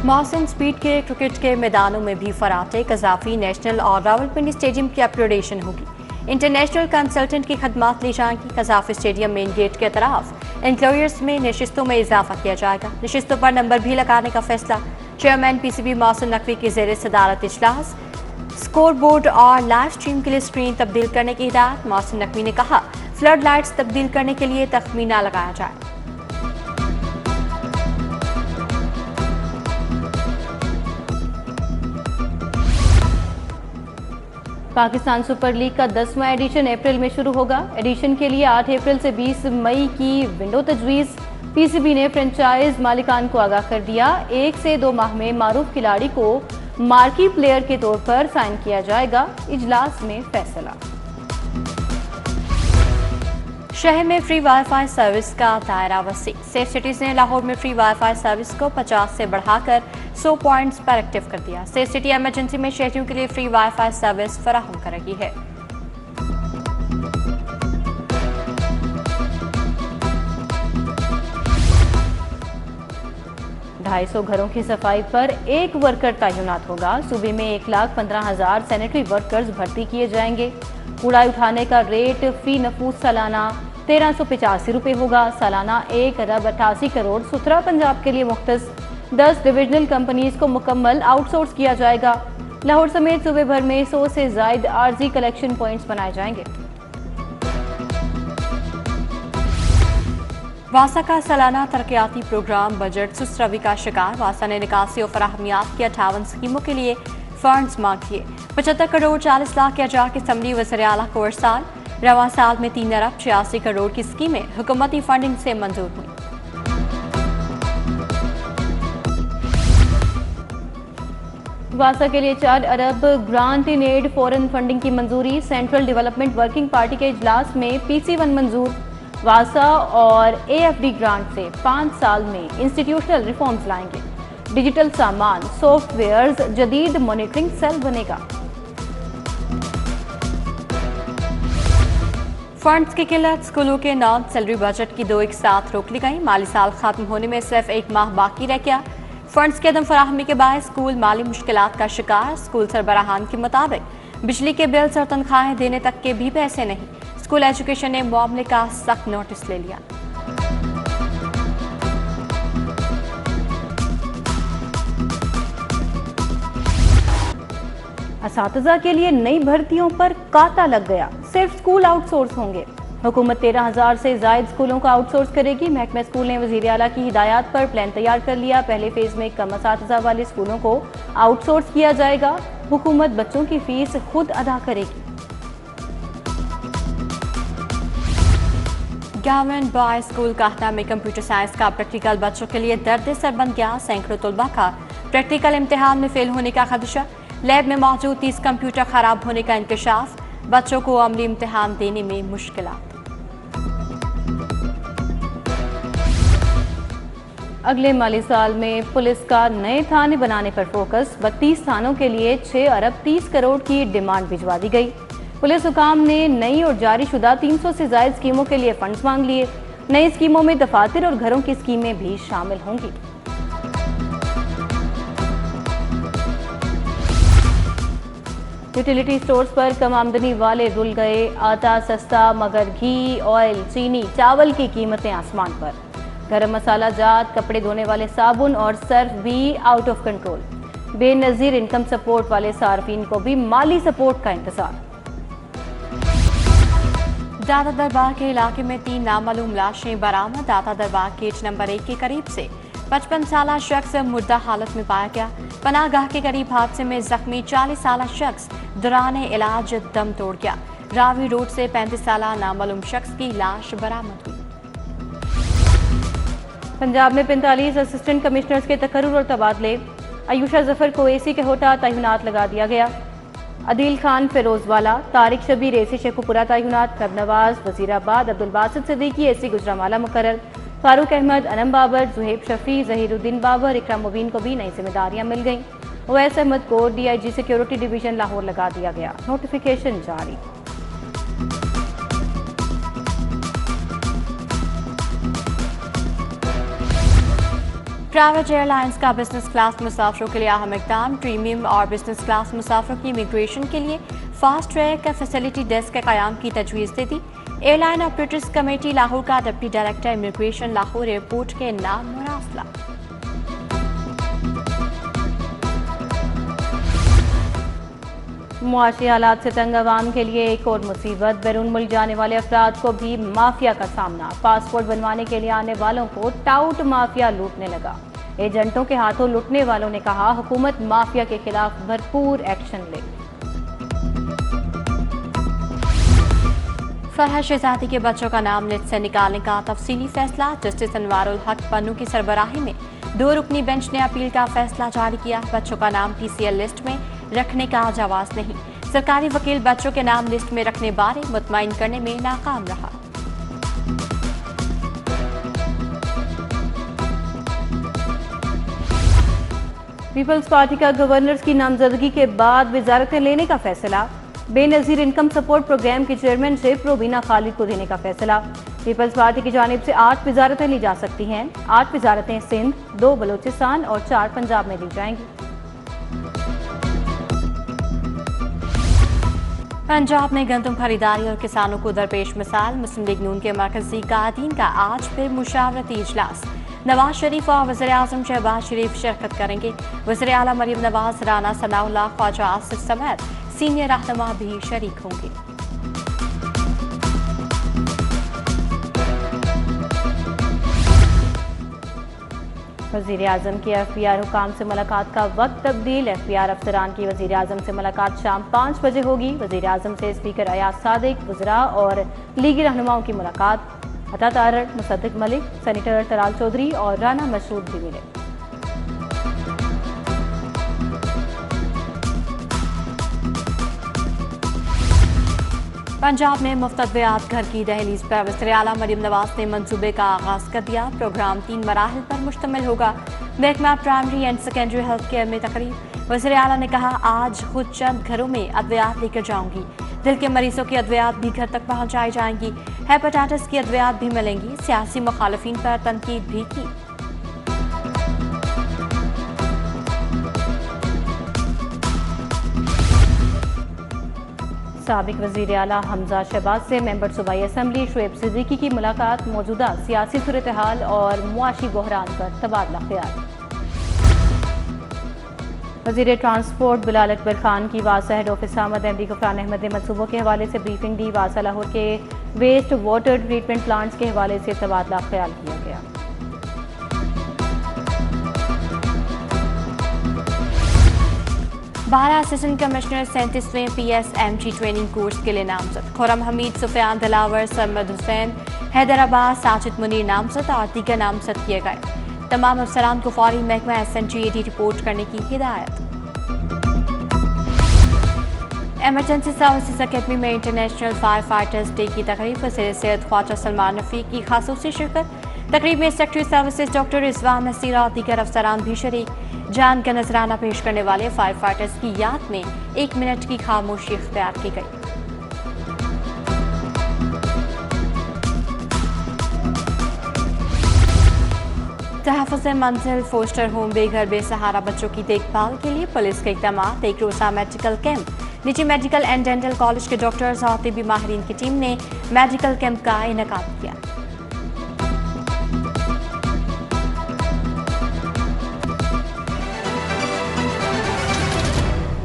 मौसम स्पीड के क्रिकेट के मैदानों में भी फराटे कजाफी नेशनल और रावलपिंडी स्टेडियम की अपग्रेडेशन होगी। इंटरनेशनल कंसल्टेंट की खदमात ली जाएंगी। कजाफी स्टेडियम मेन गेट के तरफ एम्प्लॉयर्स में नशिस्तों में इजाफा किया जाएगा। नशिस्तों पर नंबर भी लगाने का फैसला। चेयरमैन पीसीबी मौसम नकवी की जेर सदारत इजलास। स्कोर बोर्ड और लाइव स्ट्रीम के लिए स्क्रीन तब्दील करने की हिदायत। मौसम नकवी ने कहा फ्लड लाइट्स तब्दील करने के लिए तखमीना लगाया जाए। पाकिस्तान सुपर लीग का 10वां एडिशन अप्रैल में शुरू होगा। एडिशन के लिए 8 अप्रैल से 20 मई की विंडो तजवीज़। पीसीबी ने फ्रेंचाइज मालिकान को आगाह कर दिया। 1 से 2 माह में मारूफ खिलाड़ी को मार्की प्लेयर के तौर पर साइन किया जाएगा। इजलास में फैसला। शहर में फ्री वाईफाई सर्विस का दायरा वसी। सेफ सिटीज ने लाहौर में फ्री वाईफाई सर्विस को 50 से बढ़ाकर 100 पॉइंट्स पर एक्टिव कर दिया। सेफ सिटी इमरजेंसी में शहरियों के लिए फ्री वाईफाई सर्विस फराहम कर रही है। ढाई 250 घरों की सफाई पर एक वर्कर तैनात होगा। सूबे में 1,15,000 सैनिटरी वर्कर्स भर्ती किए जाएंगे। कूड़ा उठाने का रेट फी नफूस सालाना 1385 रुपये होगा। सालाना 1 अरब 88 करोड़ सुथरा पंजाब के लिए मुख्तस 10 डिविजनल कंपनीज को मुकम्मल आउटसोर्स किया जाएगा। लाहौर समेत सूबे भर में 100 से ज्यादा आरजी कलेक्शन पॉइंट्स बनाए जाएंगे। वासा का सालाना तरक्याती प्रोग्राम बजट सुस्त रवि का शिकार। वासा ने निकासी और फराहमियात की 58 स्कीमों के लिए फंड्स मांग किए। 75 करोड़ 40 लाख के अजा की असम्बली वज़ीर आला को अरसाल। रवां साल में 3 अरब 86 करोड़ की स्कीमें हुकूमती फंडिंग से मंजूर हुई। वासा के लिए 4 अरब grant in aid foreign funding की मंजूरी। सेंट्रल डेवलपमेंट वर्किंग पार्टी के इजलास में PC1 मंजूर। वासा और AFD ग्रांट से 5 साल में इंस्टीट्यूशनल रिफॉर्म्स लाएंगे। डिजिटल सामान सॉफ्टवेयर्स जदीद मॉनिटरिंग सेल बनेगा। फंड्स की किल्लत। स्कूलों के नॉन सैलरी बजट की 2 एक साथ रोक ली गई। माली साल खत्म होने में सिर्फ 1 माह बाकी रह गया। फंड्स की अदम फराहमी के बाद स्कूल माली मुश्किलात का शिकार। स्कूल सरबराहान के मुताबिक बिजली के बिल्स और तनख्वाहें देने तक के भी पैसे नहीं। स्कूल एजुकेशन ने मामले का सख्त नोटिस ले लिया। असातिज़ा के लिए नई भर्तियों पर कांटा लग गया। सिर्फ स्कूल आउटसोर्स होंगे। हुकूमत 13,000 से ज्यादा स्कूलों को आउटसोर्स करेगी। महकमा स्कूल ने वज़ीर आला की हिदायत पर प्लान तैयार कर लिया। पहले फेज में कम असातिज़ा वाले स्कूलों को आउटसोर्स किया जाएगा। हुकूमत बच्चों की फीस खुद अदा करेगी। गवर्नमेंट बॉयज स्कूल काहता में कंप्यूटर साइंस का प्रैक्टिकल बच्चों के लिए दर्द सर बन गया। सैकड़ों तलबा का प्रैक्टिकल इम्तिहान में फेल होने का खदशा। लैब में मौजूद 30 कंप्यूटर खराब होने का इंकशाफ। बच्चों को अमली इम्तिहान देने में मुश्किलात। अगले माली साल में पुलिस का नए थाने बनाने पर फोकस। 32 थानों के लिए 6 अरब 30 करोड़ की डिमांड भिजवा दी गई। पुलिस हुकाम ने नई और जारी शुदा 300 से ज्यादा स्कीमों के लिए फंड्स मांग लिए। नई स्कीमों में दफातर और घरों की स्कीमें भी शामिल होंगी। यूटिलिटी स्टोर्स पर कम आमदनी वाले रुल गए। आटा सस्ता मगर घी, ऑयल, चीनी, चावल की कीमतें आसमान पर। गरम मसाला जात, कपड़े धोने वाले साबुन और सर्फ भी out of control. Benazir income support वाले सार्फिन को भी माली सपोर्ट का इंतजार। दाता दरबार के इलाके में 3 नामालूम लाशें बरामद। दाता दरबार गेट नंबर 1 के करीब से 55 साला शख्स मुर्दा हालत में पाया गया। पनाहगाह के करीब हादसे में जख्मी 40 साला शख्स दौरान इलाज दम तोड़ गया। रावी रोड से 35 साला नामालूम शख्स की लाश बरामद हुई। पंजाब में 45 असिस्टेंट कमिश्नर्स के तकर्रुर और तबादले। आयुषा जफर को AC के होटा तैनात लगा दिया गया। अदील खान फिरोजवाला, तारिक शबीर AC शेखुपुरा तैनात। खबनवाज वजीराबाद, अब्दुल बासित सिद्दीकी AC गुजरांवाला मुकर्रर। फारूक अहमद, अनम बाबर, जुहेब शफी, जहीरुद्दीन बाबर, इकराम मुबीन को भी नई जिम्मेदारियां मिल गईं। उवैस अहमद को DIG सिक्योरिटी डिवीजन लाहौर लगा दिया गया। नोटिफिकेशन जारी। प्राइवेट एयरलाइंस का बिजनेस क्लास मुसाफिरों के लिए अहम इक़दाम। प्रीमियम और बिजनेस क्लास मुसाफिरों की इमिग्रेशन के लिए फास्ट ट्रैक फैसिलिटी डेस्क के क़याम की तजवीज़ दे दी। एयरलाइन ऑपरेटर्स कमेटी लाहौर का deputy director immigration Lahore airport के नाम मुरासला। मुआशी हालात से तंग अवाम के लिए एक और मुसीबत। बैरून मुल्क जाने वाले अफराद को भी माफिया का सामना। पासपोर्ट बनवाने के लिए आने वालों को टाउट माफिया लूटने लगा। एजेंटों के हाथों लूटने वालों ने कहा, हुकूमत माफिया के खिलाफ भरपूर एक्शन ले। फरहत शहजादी के बच्चों का नाम लिस्ट से निकालने का तफसीली फैसला। जस्टिस अनवारुल हक पन्नू की सरबराही में 2 रुकनी बेंच ने अपील का फैसला जारी किया। बच्चों का नाम PCL लिस्ट में रखने का जवाब नहीं। सरकारी वकील बच्चों के नाम लिस्ट में रखने बारे मुतमईन करने में नाकाम रहा। पीपल्स पार्टी का गवर्नर्स की नामजदगी के बाद वजारतें लेने का फैसला। बेनजीर इनकम सपोर्ट प्रोग्राम की चेयरमैनशिप रोबीना खालिद को देने का फैसला। पीपल्स पार्टी की जानिब से 8 वजारतें ली जा सकती हैं। 8 वजारतें सिंध, 2 बलोचिस्तान और 4 पंजाब में ली जाएंगी। पंजाब में गंदम खरीदारी और किसानों को दरपेश मिसाल। मुस्लिम लीग नून के मरकजी कायदीन का आज फिर मुशावरती इजलास। नवाज शरीफ और वज़ीर आज़म शहबाज शरीफ शिरकत करेंगे। वज़ीर आला मरीम नवाज, राना सनाउल्लाह, ख्वाजा आसिफ समेत सीनियर रहनुमा भी शरीक होंगे। वज़ीर आज़म की FBI हुकाम से मुलाकात का वक्त तब्दील। FBI अफसरान की वज़ीर आज़म से मुलाकात शाम 5 बजे होगी। वज़ीर आज़म से स्पीकर अयाज सादिक, वज़रा और लीगी रहनुमाओं की मुलाकात। अता तारड़, मुसद्दिक मलिक, सेनेटर तराल चौधरी और राना मसूद भी मिले। पंजाब में मुफ्त अद्वियात घर की दहलीज पर वज़ीर आला मरीम नवाज ने मंसूबे का आगाज कर दिया। प्रोग्राम 3 मराहिल पर मुश्तमिल होगा। महकमा primary and secondary health care में तकरीब। वज़ीर आला ने कहा, आज खुद चंद घरों में अद्वियात लेकर जाऊंगी। दिल के मरीजों की अद्वियात भी घर तक पहुंचाई जाएंगी। हेपेटाइटिस की अद्वियात भी मिलेंगी। सियासी मुखालिफिन पर तनकीद भी की। साबिक वज़ीर आला हमजा शहबाज से मेंबर सूबाई असम्बली शुएब सिद्दीकी की मुलाकात। मौजूदा सियासी सूरत हाल और मुआशी बहरान पर तबादला ख्याल। वज़ीर ट्रांसपोर्ट बिलाल अकबर खान की वासा हेड ऑफिस आमद। MD गफरान अहमद ने मनसूबों के हवाले से ब्रीफिंग दी। वासा लाहौर के वेस्ट वाटर ट्रीटमेंट प्लांट्स के हवाले से तबादला ख्याल किया गया। 12 असिस्टेंट कमिश्नर 37वें PSMG ट्रेनिंग कोर्स के लिए नामजद। खुरम हमीद, सुफियान दिलावर, सरमद हुसैन, हैदराबाद, साजिद मुनीर नामजद और दीगर नामजद किए गए। तमाम अफसरान को फौरी महकमा SNGAD रिपोर्ट करने की हिदायत। एमरजेंसी सर्विसेज अकेडमी में इंटरनेशनल फायर फाइटर्स डे की तकरीब। वज़ीर सेहत ख्वाजा सलमान रफीक की खासूसी शिरकत। तकरीब में secretary services doctor Rizwan Naseer और दीगर अफसरान भी शरीक। जान का नजराना पेश करने वाले फायर फाइटर्स की याद में 1 मिनट की खामोशी इख्तियार की गई। तहफ़्फ़ुज़ मंजिल, फोस्टर होम, बेघर बेसहारा बच्चों की देखभाल के लिए पुलिस के इक़दाम। 1 रोज़ा मेडिकल कैंप। निजी मेडिकल एंड डेंटल कॉलेज के डॉक्टर्स और तिब्बी माहिरीन की टीम ने मेडिकल कैंप का इनेकाद किया।